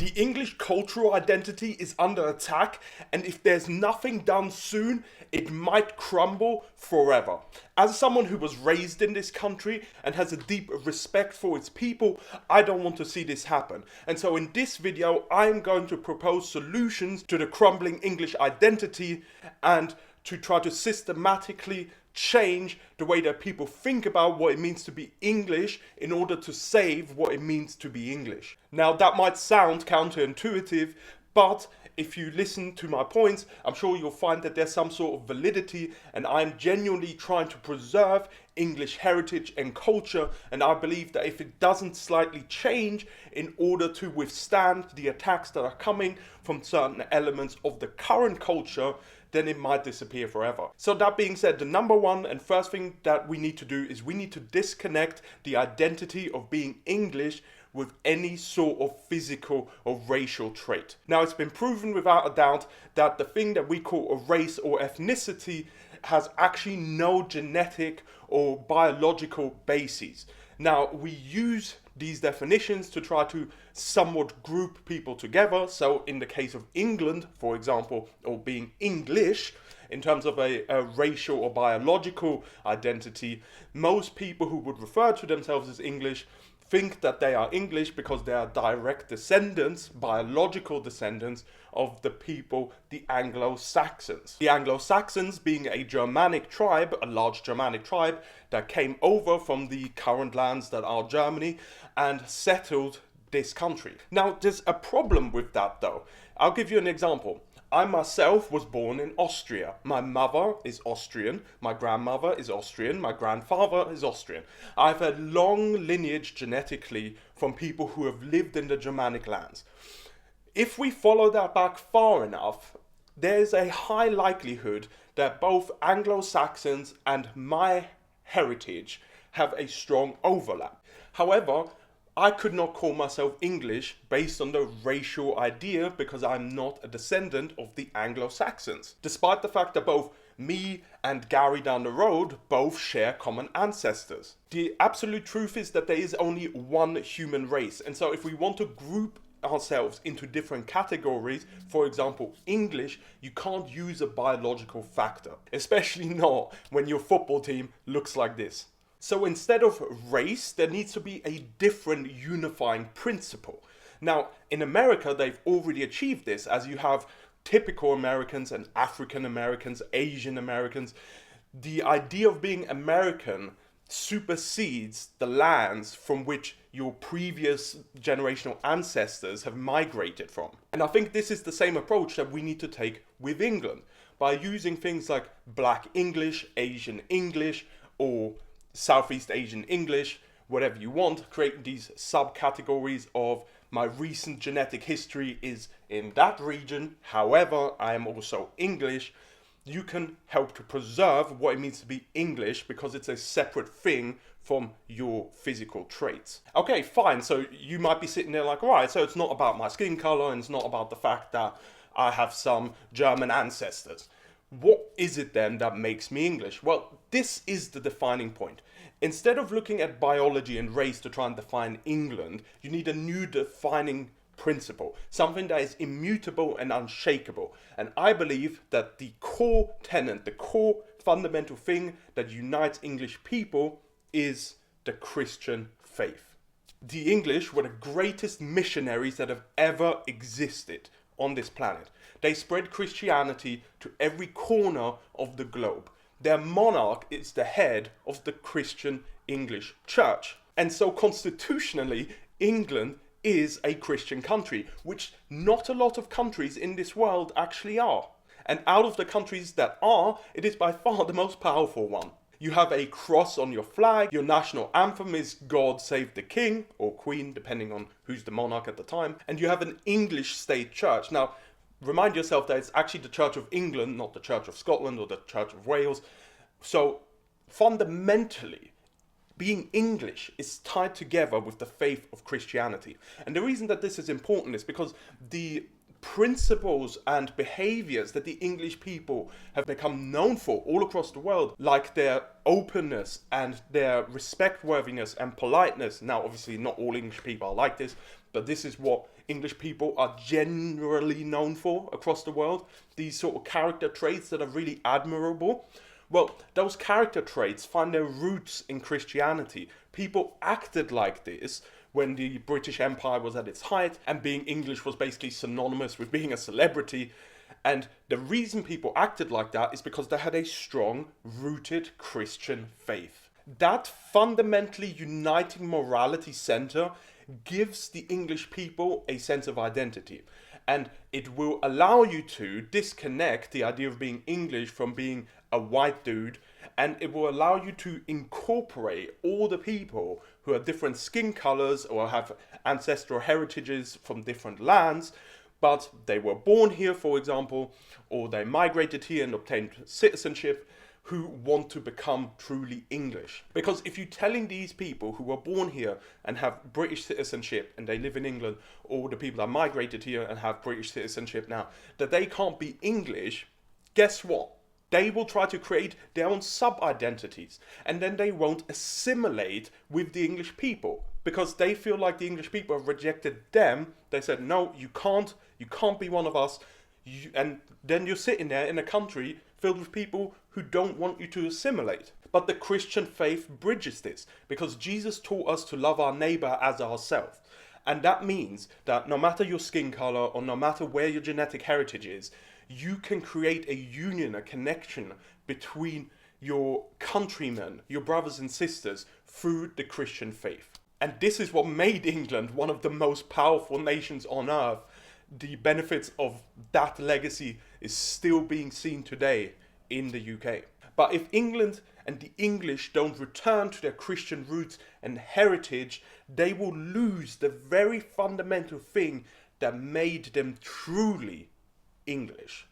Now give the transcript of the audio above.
The English cultural identity is under attack, and if there's nothing done soon, it might crumble forever. As someone who was raised in this country and has a deep respect for its people, I don't want to see this happen. And so in this video, I'm going to propose solutions to the crumbling English identity and to try to systematically change the way that people think about what it means to be English in order to save what it means to be English. Now, that might sound counterintuitive, but if you listen to my points, I'm sure you'll find that there's some sort of validity, and I'm genuinely trying to preserve English heritage and culture, and I believe that if it doesn't slightly change in order to withstand the attacks that are coming from certain elements of the current culture, then it might disappear forever. So that being said, the number one and first thing that we need to do is we need to disconnect the identity of being English with any sort of physical or racial trait. Now, it's been proven without a doubt that the thing that we call a race or ethnicity has actually no genetic or biological bases. Now, we use these definitions to try to somewhat group people together. So in the case of England, for example, or being English, in terms of a racial or biological identity, most people who would refer to themselves as English think that they are English because they are direct descendants, biological descendants, of the people, the Anglo-Saxons. The Anglo-Saxons being a Germanic tribe, a large Germanic tribe that came over from the current lands that are Germany and settled this country. Now, there's a problem with that though. I'll give you an example. I myself was born in Austria. My mother is Austrian, my grandmother is Austrian, my grandfather is Austrian. I've a long lineage genetically from people who have lived in the Germanic lands. If we follow that back far enough, there's a high likelihood that both Anglo-Saxons and my heritage have a strong overlap. However, I could not call myself English based on the racial idea because I'm not a descendant of the Anglo-Saxons, despite the fact that both me and Gary down the road both share common ancestors. The absolute truth is that there is only one human race, and so if we want to group ourselves into different categories, for example English, you can't use a biological factor, especially not when your football team looks like this. So instead of race, there needs to be a different unifying principle. Now, in America, they've already achieved this, as you have typical Americans and African Americans, Asian Americans. The idea of being American supersedes the lands from which your previous generational ancestors have migrated from. And I think this is the same approach that we need to take with England, by using things like Black English, Asian English, or Southeast Asian English, whatever you want, create these subcategories of my recent genetic history is in that region, however, I am also English. You can help to preserve what it means to be English because it's a separate thing from your physical traits. Okay, fine, so you might be sitting there like, right, so it's not about my skin color and it's not about the fact that I have some German ancestors. What is it then that makes me English? Well, this is the defining point. Instead of looking at biology and race to try and define England, you need a new defining principle, something that is immutable and unshakable. And I believe that the core tenet, the core fundamental thing that unites English people is the Christian faith. The English were the greatest missionaries that have ever existed on this planet. They spread Christianity to every corner of the globe. Their monarch is the head of the Christian English church. And so constitutionally, England is a Christian country, which not a lot of countries in this world actually are. And out of the countries that are, it is by far the most powerful one. You have a cross on your flag, your national anthem is God Save the King, or Queen, depending on who's the monarch at the time, and you have an English state church. Now, remind yourself that it's actually the Church of England, not the Church of Scotland or the Church of Wales. So, fundamentally, being English is tied together with the faith of Christianity. And the reason that this is important is because the principles and behaviors that the English people have become known for all across the world, like their openness and their respect-worthiness and politeness. Now, obviously, not all English people are like this, but this is what English people are generally known for across the world. These sort of character traits that are really admirable. Well, those character traits find their roots in Christianity. People acted like this when the British Empire was at its height, and being English was basically synonymous with being a celebrity. And the reason people acted like that is because they had a strong, rooted Christian faith. That fundamentally uniting morality center gives the English people a sense of identity. And it will allow you to disconnect the idea of being English from being a white dude, and it will allow you to incorporate all the people who are different skin colors or have ancestral heritages from different lands, but they were born here, for example, or they migrated here and obtained citizenship, who want to become truly English. Because if you're telling these people who were born here and have British citizenship and they live in England, or the people that migrated here and have British citizenship now, that they can't be English, guess what? They will try to create their own sub-identities, and then they won't assimilate with the English people because they feel like the English people have rejected them. They said, no, you can't be one of us. And then you're sitting there in a country filled with people who don't want you to assimilate. But the Christian faith bridges this, because Jesus taught us to love our neighbor as ourselves. And that means that no matter your skin color or no matter where your genetic heritage is, you can create a union, a connection between your countrymen, your brothers and sisters, through the Christian faith. And this is what made England one of the most powerful nations on earth. The benefits of that legacy is still being seen today in the UK. But if England and the English don't return to their Christian roots and heritage, they will lose the very fundamental thing that made them truly English.